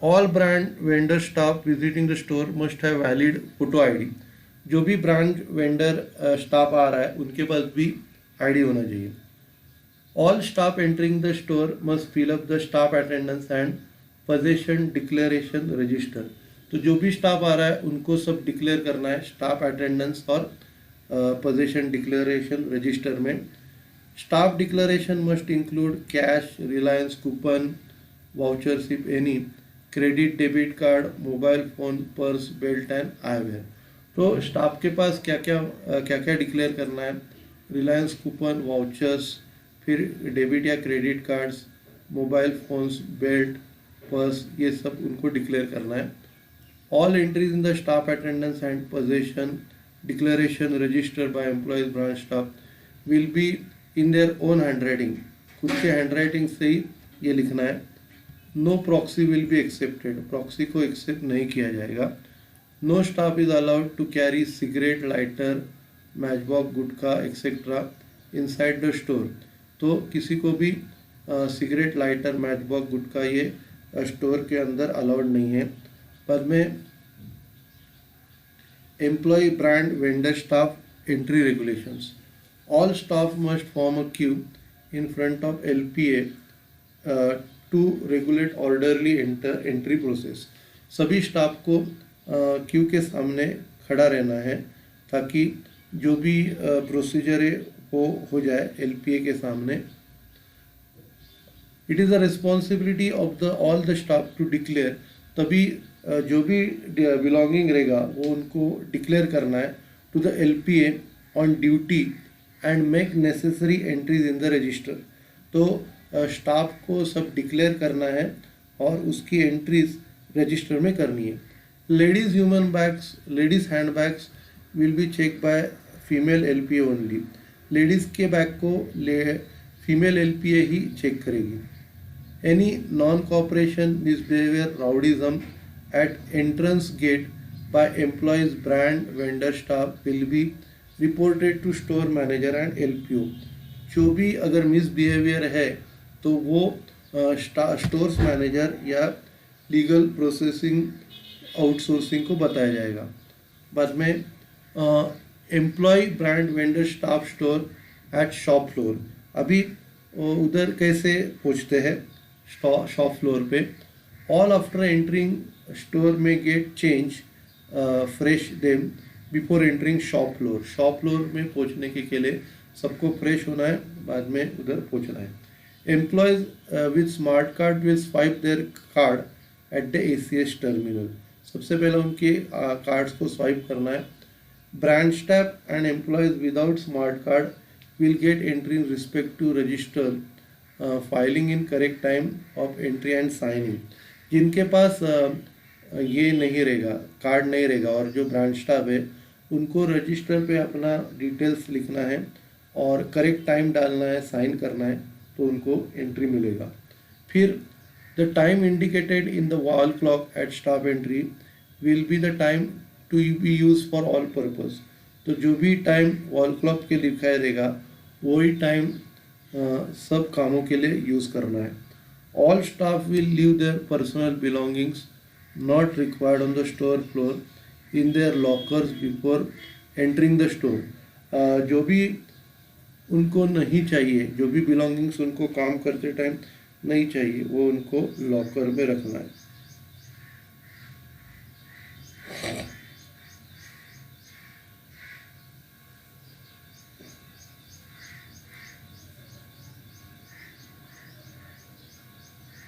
[SPEAKER 1] all brand vendor staff visiting the store must have valid photo ID. जो भी ब्रांड वेंडर स्टाफ आ रहा है उनके पास भी आईडी होना चाहिए। All staff entering the store must fill up the staff attendance and position declaration register. तो जो भी स्टाफ आ रहा है उनको सब डिक्लेयर करना है स्टाफ अटेंडेंस और पोजीशन डिक्लेरेशन रजिस्टर में। Staff declaration must include cash, Reliance coupon, vouchers if any, credit debit card, mobile phone, purse, belt and eyewear. तो स्टाफ के पास क्या क्या डिक्लेयर करना है। रिलायंस कूपन, वाउचर्स, फिर डेबिट या credit cards, mobile phones, belt, purse, ये सब उनको डिक्लेयर करना है। All entries in the staff attendance and possession declaration registered by employees branch staff will be in their own handwriting। खुद के हैंडराइटिंग से ही ये लिखना है। No proxy will be accepted. Proxy को एक्सेप्ट नहीं किया जाएगा। No staff is allowed to carry cigarette, lighter, match box, gutkha etcetera inside the store. तो किसी को भी cigarette, lighter, match box, gutkha ये स्टोर के अंदर अलाउड नहीं है। बाद में employee brand vendor staff entry regulations. All staff must form a queue in front of LPA to regulate orderly entry process. सभी स्टाफ को क्यू के सामने खड़ा रहना है ताकि जो भी प्रोसीजर है वो हो जाए LPA के सामने। It is the responsibility of the all the staff to declare. तभी जो भी बिलोंगिंग रहेगा वो उनको डिक्लेयर करना है to the LPA on duty and make necessary entries in the register. तो स्टाफ को सब डिक्लेयर करना है और उसकी एंट्रीज रजिस्टर में करनी है। Ladies handbags will be check by female LPA only. Ladies के बैग को फीमेल एलपीए ही चेक करेगी। Any non cooperation misbehaviour rowdyism at entrance gate by employees, brand, vendor staff will be reported to store manager and LPO। जो भी अगर misbehaviour है तो वो स्टोर्स मैनेजर या लीगल प्रोसेसिंग आउटसोर्सिंग को बताया जाएगा। बाद में employee, brand, vendor, staff store at shop floor. अभी उधर कैसे पहुँचते हैं शॉप फ्लोर पे? All after entering store may get change fresh them before entering shop floor. Shop floor में पहुंचने के लिए सबको फ्रेश होना है, बाद में उधर पहुंचना है। Employees with smart card will swipe their card at the ACS terminal. सबसे पहले उनके कार्ड्स को स्वाइप करना है। Brand staff and employees without smart card will get entry in respect to register filing in correct time of entry and signing. जिनके पास ये नहीं रहेगा, कार्ड नहीं रहेगा, और जो ब्रांच स्टाफ है उनको रजिस्टर पे अपना डिटेल्स लिखना है और करेक्ट टाइम डालना है, साइन करना है, तो उनको एंट्री मिलेगा। फिर the time indicated in the wall clock at staff entry will be the time to be use for all purpose. तो जो भी टाइम वॉल क्लॉक के लिखा रहेगा वही टाइम सब कामों के लिए यूज़ करना है। All staff will leave their personal belongings not required on the store floor in their lockers before entering the store। जो भी उनको नहीं चाहिए, जो भी बिलोंगिंग्स उनको काम करते टाइम नहीं चाहिए, वो उनको लॉकर में रखना है।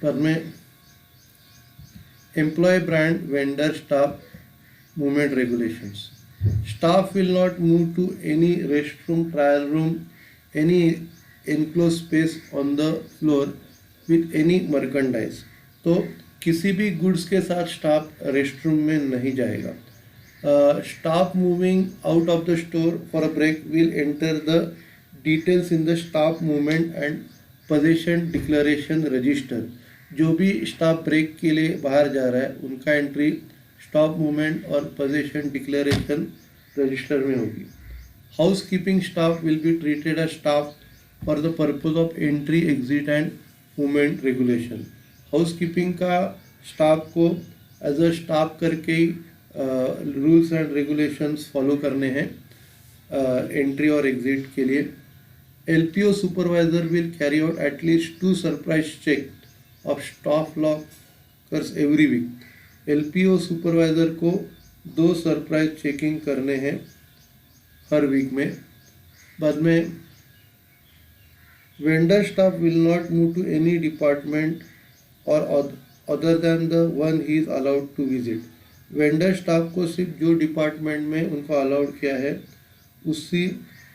[SPEAKER 1] पर में employee, brand, vendor, staff movement regulations. Staff will not move to any restroom, trial room, any enclose space on the floor with any merchandise. तो किसी भी गुड्स के साथ स्टाफ रेस्टरूम में नहीं जाएगा। Staff moving out of the store for a break will enter the details in the staff movement and position declaration register. जो भी स्टाफ ब्रेक के लिए बाहर जा रहा है उनका एंट्री स्टॉप मूवमेंट और पोजीशन डिक्लेरेशन रजिस्टर में होगी। Housekeeping staff will be treated as staff for the purpose of entry, exit and movement regulation. Housekeeping का स्टाफ को एज अ स्टाफ करके ही रूल्स एंड रेगुलेशंस फॉलो करने हैं entry और exit के लिए। LPO supervisor will carry out at least 2 surprise check of staff lockers every week. LPO supervisor को 2 सरप्राइज चेकिंग करने हैं हर वीक में। बाद में vendor staff will not move to any department और other than the one he is allowed to visit. Vendor staff को सिर्फ जो डिपार्टमेंट में उनको अलाउड किया है उसी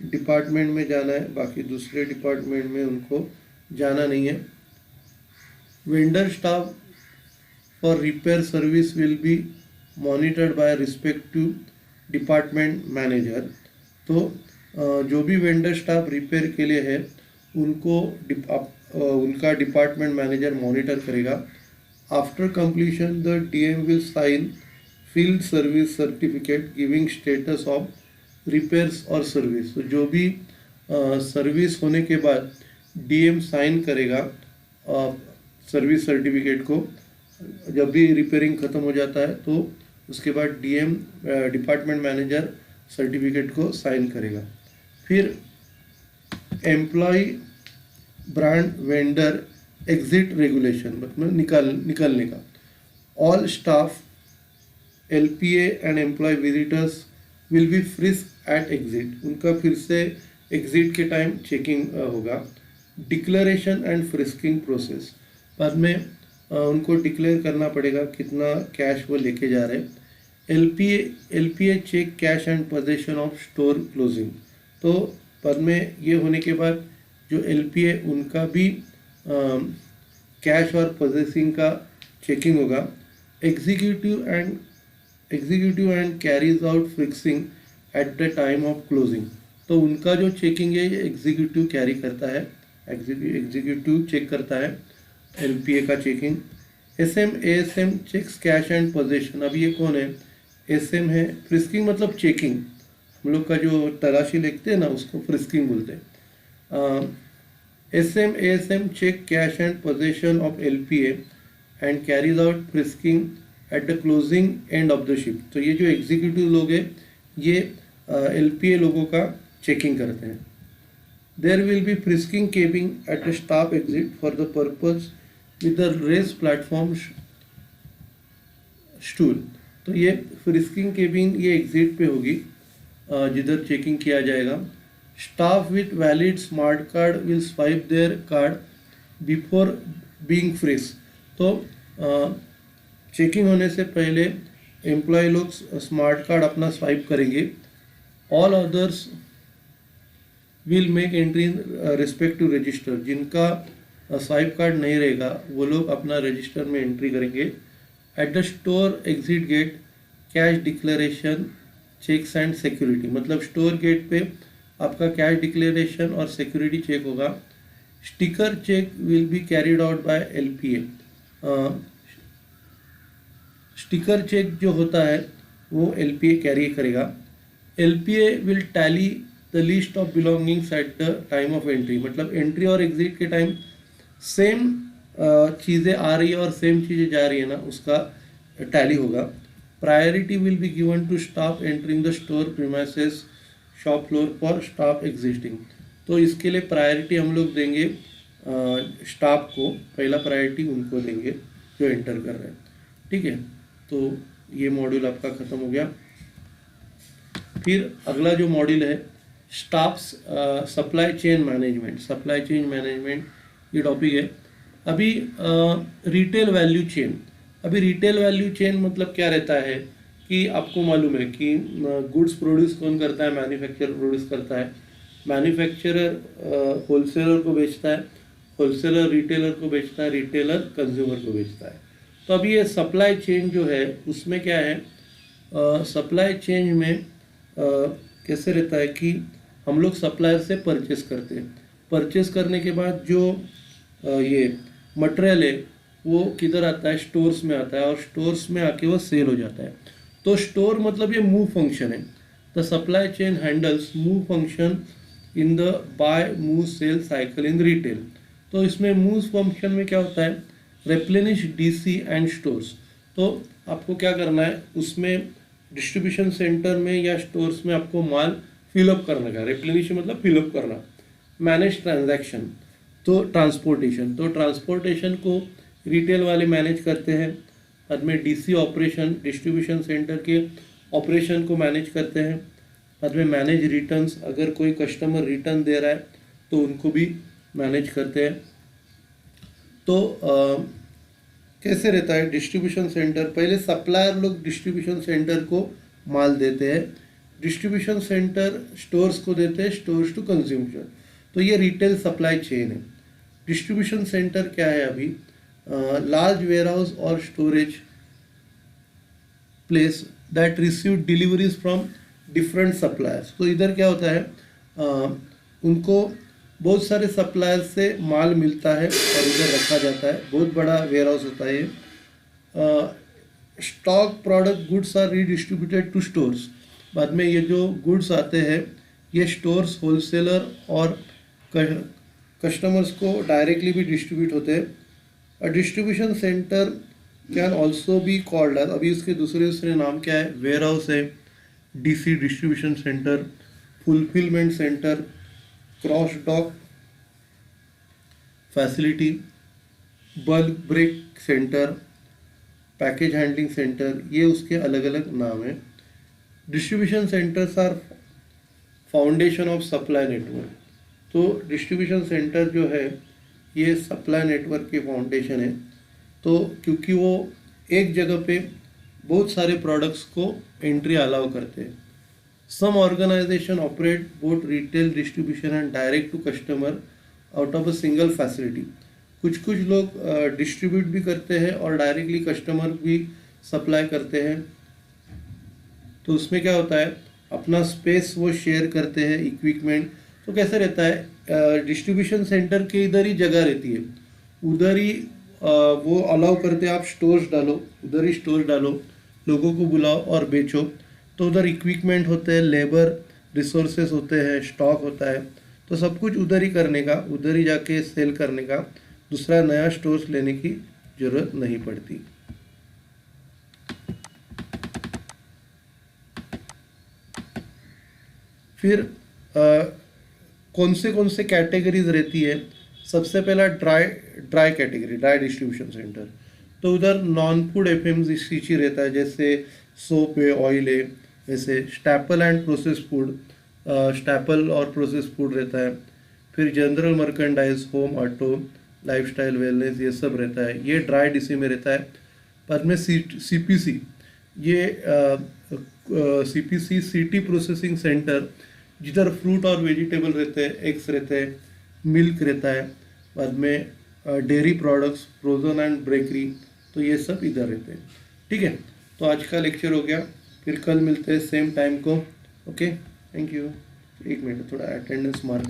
[SPEAKER 1] डिपार्टमेंट में जाना है, बाकी दूसरे डिपार्टमेंट में उनको जाना नहीं है। Vendor staff for repair service will be monitored by respective department manager. तो जो भी वेंडर स्टाफ रिपेयर के लिए है उनको उनका डिपार्टमेंट मैनेजर मॉनिटर करेगा। After completion the DM will sign field service certificate giving status of repairs और सर्विस। तो जो भी सर्विस होने के बाद DM साइन करेगा सर्विस सर्टिफिकेट को। जब भी रिपेयरिंग ख़त्म हो जाता है तो उसके बाद DM डिपार्टमेंट मैनेजर सर्टिफिकेट को साइन करेगा। फिर employee, brand, vendor exit regulation, मतलब निकलने का। All staff, LPA and employee visitors will be frisk at exit. उनका फिर से एग्जिट के टाइम चेकिंग होगा। डिक्लेरेशन एंड फ्रिस्किंग प्रोसेस, बाद में उनको डिक्लेयर करना पड़ेगा कितना कैश वो लेके जा रहे हैं। LPA check cash and position of store closing. तो बाद में ये होने के बाद जो LPA उनका भी कैश और पोजेसिंग का चेकिंग होगा। Executive and executive and carries out fixing eight the time of closing. तो उनका जो चेकिंग है ये एग्जीक्यूटिव कैरी करता है, एग्जीक्यूटिव चेक करता है एलपीए का checking. SM ASM checks cash and position. अब ये कौन है? एसएम है। फ्रिस्किंग मतलब चेकिंग, हम लोग का जो तलाशी लिखते हैं ना उसको फ्रिस्किंग बोलते हैं। SM ASM check cash and position of LPA and carries out frisking at the closing end of the shift. तो ये जो एग्जीक्यूटिव लोग हैं ये एलपीए लोगों का चेकिंग करते हैं। There will be frisking cabin at the staff exit for the purpose with the raised platform stool. तो ये फ्रिस्किंग केबिन ये एग्जिट पे होगी जिधर चेकिंग किया जाएगा। Staff with valid smart card will swipe their card before being frisk. तो checking होने से पहले एम्प्लॉय लोग स्मार्ट कार्ड अपना स्वाइप करेंगे। All others will make entry in respective register. जिनका स्वाइप कार्ड नहीं रहेगा वो लोग अपना रजिस्टर में एंट्री करेंगे। At the store exit gate cash declaration checks and security. मतलब स्टोर गेट पे आपका कैश डिक्लेरेशन और सिक्योरिटी चेक होगा। Sticker check will be carried out by LPA. Sticker check जो होता है वो एलपीए कैरी करेगा। LPA will tally the list of belongings at the time of entry. मतलब एंट्री और एग्जिट के टाइम सेम चीज़ें आ रही है और सेम चीज़ें जा रही है ना, उसका टैली होगा। Priority will be given to staff entering the store premises shop floor for staff existing. तो इसके लिए प्रायोरिटी हम लोग देंगे स्टाफ को, पहला प्रायोरिटी उनको देंगे जो एंटर कर रहे हैं। ठीक है, तो ये मॉड्यूल आपका ख़त्म हो गया। फिर अगला जो मॉड्यूल है staff supply chain management. Supply chain management ये टॉपिक है। अभी रिटेल वैल्यू चेन। अभी रिटेल वैल्यू चेन मतलब क्या रहता है कि आपको मालूम है कि गुड्स प्रोड्यूस कौन करता है? मैन्युफैक्चरर प्रोड्यूस करता है। मैन्युफैक्चरर होलसेलर को बेचता है, होलसेलर रिटेलर को बेचता है, रिटेलर कंज्यूमर को बेचता है। तो अभी ये सप्लाई चेन जो है उसमें क्या है, सप्लाई चेन में कैसे रहता है कि हम लोग सप्लायर से परचेस करते हैं। परचेस करने के बाद जो ये मटेरियल है वो किधर आता है? स्टोर्स में आता है, और स्टोर्स में आके वो सेल हो जाता है। तो स्टोर मतलब ये मूव फंक्शन है। The supply chain handles move function in the buy move sell cycle in retail. तो इसमें मूव फंक्शन में क्या होता है? Replenish DC and stores. तो आपको क्या करना है, उसमें डिस्ट्रीब्यूशन सेंटर में या स्टोर्स में आपको माल फिलअप करने का। रिप्लेनिश मतलब फिलअप करना। मैनेज ट्रांजैक्शन तो ट्रांसपोर्टेशन। तो ट्रांसपोर्टेशन को रिटेल वाले मैनेज करते हैं। बाद में डीसी ऑपरेशन डिस्ट्रीब्यूशन सेंटर के ऑपरेशन को मैनेज करते हैं। बाद में मैनेज रिटर्न्स, अगर कोई कस्टमर रिटर्न दे रहा है तो उनको भी मैनेज करते हैं। तो कैसे रहता है डिस्ट्रीब्यूशन सेंटर? पहले सप्लायर लोग डिस्ट्रीब्यूशन सेंटर को माल देते हैं, डिस्ट्रीब्यूशन सेंटर स्टोर्स को देते हैं, स्टोर्स टू कंज्यूमर। तो ये रिटेल सप्लाई चेन है। डिस्ट्रीब्यूशन सेंटर क्या है? अभी लार्ज वेयर हाउस और storage place that receive deliveries from different suppliers. तो इधर क्या होता है, उनको बहुत सारे सप्लायर से माल मिलता है और इधर रखा जाता है। बहुत बड़ा वेयर हाउस होता है। Stock product goods are redistributed to stores. बाद में ये जो गुड्स आते हैं ये स्टोर्स, होलसेलर और कस्टमर्स को डायरेक्टली भी डिस्ट्रीब्यूट होते हैं। A distribution centre can also be called as, अभी इसके दूसरे नाम क्या है? वेयर हाउस है, DC distribution centre, fulfilment centre, cross dock facility, bulk break centre, package handling centre, ये उसके अलग अलग नाम हैं। Distribution centres are foundation of supply network. तो डिस्ट्रीब्यूशन सेंटर जो है ये सप्लाई नेटवर्क की फाउंडेशन है। तो क्योंकि वो एक जगह पे बहुत सारे प्रोडक्ट्स को एंट्री अलाउ करते हैं। Some organisation operate both retail distribution and direct to customer out of a single facility. कुछ लोग डिस्ट्रीब्यूट भी करते हैं और डायरेक्टली कस्टमर भी सप्लाई करते हैं। तो उसमें क्या होता है, अपना स्पेस वो शेयर करते हैं इक्विपमेंट। तो कैसे रहता है, डिस्ट्रीब्यूशन सेंटर के इधर ही जगह रहती है, उधर ही वो अलाउ करते हैं, आप स्टोर्स डालो, उधर ही स्टोर डालो, लोगों को बुलाओ और बेचो। तो उधर इक्विपमेंट होते हैं, लेबर रिसोर्सेस होते हैं, स्टॉक होता है, तो सब कुछ उधर ही करने का, उधर ही जाके सेल करने का, दूसरा नया स्टोर्स लेने की जरूरत नहीं पड़ती। फिर कौन से कैटेगरीज रहती है, सबसे पहला dry category, dry distribution centre. तो उधर नॉन फूड एफएमसीजी रहता है, जैसे सोप है, ऑयल है, जैसे staple and process food, staple और प्रोसेस फूड रहता है। फिर general merchandise, home, auto, lifestyle, wellness, ये सब रहता है, ये ड्राई डीसी में रहता है। बाद में सीपीसी, ये सीपीसी सिटी प्रोसेसिंग सेंटर, जिधर फ्रूट और वेजिटेबल रहते हैं, एग्स रहते हैं, मिल्क रहता है। बाद में dairy products, frozen and bakery, तो ये सब इधर रहते हैं। ठीक है, तो आज का लेक्चर हो गया, फिर कल मिलते हैं सेम टाइम को। Okay, thank you. एक मिनट, थोड़ा अटेंडेंस मार्क